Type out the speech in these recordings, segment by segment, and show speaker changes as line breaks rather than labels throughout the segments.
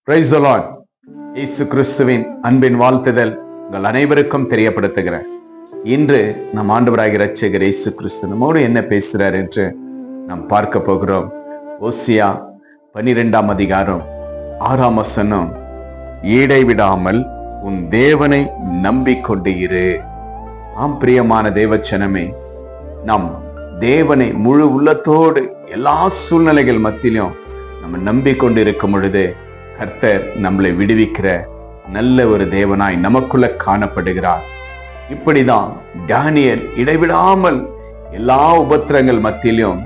Praise the Lord. இயேசு கிறிஸ்துவின் அன்பின் வாழ்த்துதல் உங்கள் அனைவருக்கும் தெரியப்படுத்துகிறேன். இன்று நம் ஆண்டவராகிய இரட்சகர் இயேசு கிறிஸ்து நம்மோடு என்ன பேசுகிறார் என்று நாம் பார்க்க போகிறோம். ஓசியா 12ஆம் அதிகாரம் 6ஆம் வசனம், இடைவிடாமல் உன் தேவனை நம்பிக்கொண்டு இரு. ஆம் பிரியமான தேவச்சனமே, நாம் தேவனை முழு உள்ளத்தோடு எல்லா சூழ்நிலைகள் மத்தியிலும் நம்ம நம்பிக்கொண்டு இருக்கும் பொழுது கர்த்தர் நம்மளை விடுவிக்கிற நல்ல ஒரு தேவனாய் நமக்குள்ள காணப்படுகிறார். இப்படிதான் தானியேல் இடைவிடாமல் எல்லா உபத்திரங்கள் மத்தியிலும்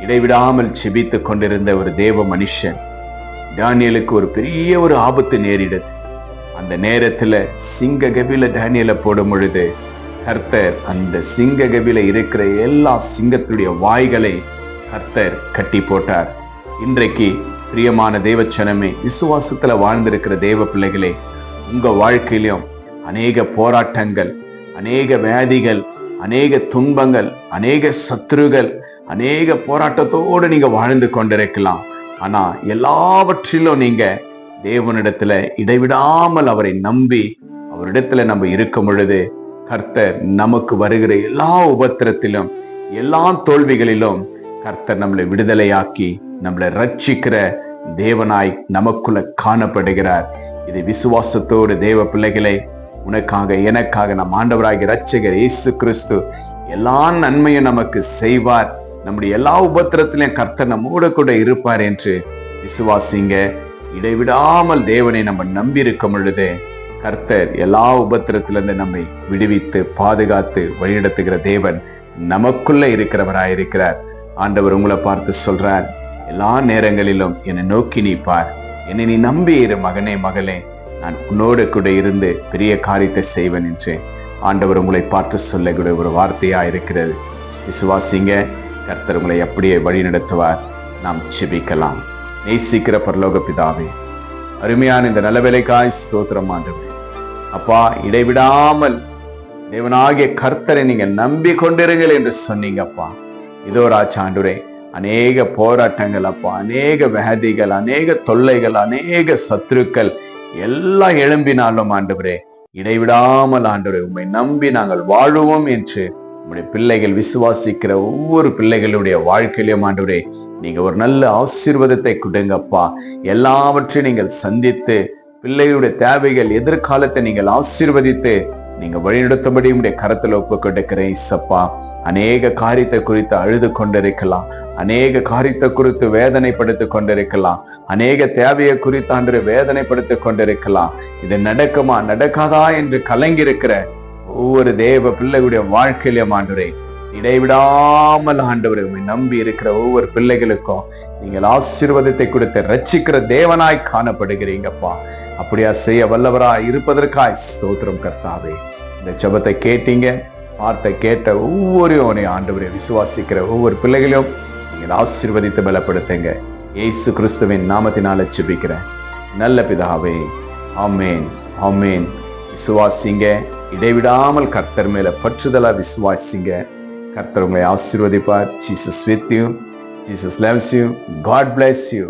இடைவிடாமல் செபித்து கொண்டிருந்த ஒரு தேவ மனுஷன். தானியேலுக்கு ஒரு பெரிய ஒரு ஆபத்து நேரிடுது. அந்த நேரத்துல சிங்க கபில தானியேலை போடும் பொழுது கர்த்தர் அந்த சிங்க கபில இருக்கிற எல்லா சிங்கத்துடைய வாய்களை கர்த்தர் கட்டி போட்டார். இன்றைக்கு பிரியமான தேவச்சனமே, விசுவாசத்துல வாழ்ந்திருக்கிற தேவ பிள்ளைகளே, உங்க வாழ்க்கையிலும் அநேக போராட்டங்கள், அநேக வியாதிகள், அநேக துன்பங்கள், அநேக சத்துருகள், அநேக போராட்டத்தோடு நீங்க வாழ்ந்து கொண்டிருக்கலாம். ஆனா எல்லாவற்றிலும் நீங்க தேவனிடத்துல இடைவிடாமல் அவரை நம்பி அவரிடத்துல நம்ம இருக்கும் பொழுது கர்த்தர் நமக்கு வருகிற எல்லா உபத்திரத்திலும் எல்லா தோல்விகளிலும் கர்த்தர் நம்மளை விடுதலையாக்கி நம்மளை ரட்சிக்கிற தேவனாய் நமக்குள்ள காணப்படுகிறார். இதை விசுவாசத்தோடு தேவ பிள்ளைகளை, உனக்காக எனக்காக நம் ஆண்டவராகிய இரட்சகர் இயேசு கிறிஸ்து எல்லா நன்மையும் நமக்கு செய்வார். நம்முடைய எல்லா உபத்திரத்திலையும் கர்த்தர் நம்மோடு கூட இருப்பார் என்று விசுவாசிங்க. இடைவிடாமல் தேவனை நம்ம நம்பி இருக்கும் பொழுது கர்த்தர் எல்லா உபத்திரத்திலிருந்து நம்மை விடுவித்து பாதுகாத்து வழிநடத்துகிற தேவன் நமக்குள்ள இருக்கிறவராயிருக்கிறார். ஆண்டவர் உங்களை பார்த்து சொல்றார், எல்லா நேரங்களிலும் என்னை நோக்கி நீ பார், என்னை நீ நம்பி இரு மகனே மகளே, நான் உன்னோடு கூட இருந்து பெரிய காரியத்தை செய்வேன் என்று ஆண்டவர் உங்களை பார்த்து சொல்லக்கூடிய ஒரு வார்த்தையா இருக்கிறது. விசுவாசிங்க, கர்த்தர் உங்களை அப்படியே வழி நடத்துவார். நாம் ஜெபிக்கலாம். நேசிக்கிற பரலோக பிதாவே, அருமையான இந்த நல்ல வேலைக்காய் ஸ்தோத்திரம் ஆண்டவரே. அப்பா, இடைவிடாமல் தேவனாகிய கர்த்தரை நீங்க நம்பி கொண்டிருங்கள் என்று சொன்னீங்க அப்பா. இதோ ராஜா ஆண்டவரே, அநேக போராட்டங்கள் அப்பா, அநேக வியாதிகள், அநேக தொல்லைகள், அநேக சத்துருக்கள் எல்லாம் எழும்பினாலும் ஆண்டவரே, இடைவிடாமல் ஆண்டவரே உம்மை நம்பி நாங்கள் வாழுவோம் என்று உம்முடைய பிள்ளைகள் விசுவாசிக்கிற ஒவ்வொரு பிள்ளைகளுடைய வாழ்க்கையிலும் ஆண்டவரே நீங்க ஒரு நல்ல ஆசீர்வாதத்தை கொடுங்கப்பா. எல்லாவற்றையும் நீங்கள் சந்தித்து பிள்ளைகளுடைய தேவைகள், எதிர்காலத்தை நீங்கள் ஆசீர்வதித்து நீங்க வழிநடத்தும்படி உடைய கரத்துல ஒப்பு கொடுக்கிறேன் இசப்பா. அநேக காரியத்தை குறித்து அழுது கொண்டிருக்கலாம், அநேக காரியத்தை குறித்து வேதனைப்படுத்தி கொண்டிருக்கலாம், அநேக தேவையை குறித்து ஆண்டு வேதனைப்படுத்தி கொண்டிருக்கலாம். இது நடக்குமா நடக்காதா என்று கலங்கியிருக்கிற ஒவ்வொரு தேவ பிள்ளைகளுடைய வாழ்க்கையிலும் ஆண்டவரே இடைவிடாமல் ஆண்டவரை நம்பி இருக்கிற ஒவ்வொரு பிள்ளைகளுக்கும் நீங்கள் ஆசீர்வாதத்தை கொடுத்து ரட்சிக்கிற தேவனாய் காணப்படுகிறீங்கப்பா. அப்படியா செய்ய வல்லவராய் இருப்பதற்காய் ஸ்தோத்திரம் கர்த்தாவே. இந்த ஜெபத்தை கேட்டீங்க, வார்த்தை கேட்ட ஒவ்வொரு ஆண்டவரை விசுவாசிக்கிற ஒவ்வொரு பிள்ளைகளையும் நீங்கள் ஆசீர்வதித்து பலப்படுத்துங்க. இயேசு கிறிஸ்துவின் நாமத்தினால ஜெபிக்கிறேன் நல்ல பிதாவே, ஆமேன் ஆமேன். விசுவாசிங்க, இடைவிடாமல் கர்த்தர் மேல பற்றுதலா விசுவாசிங்க. கர்த்தர் உங்களை ஆசீர்வதிப்பார். Jesus with you. Jesus loves you. God bless you.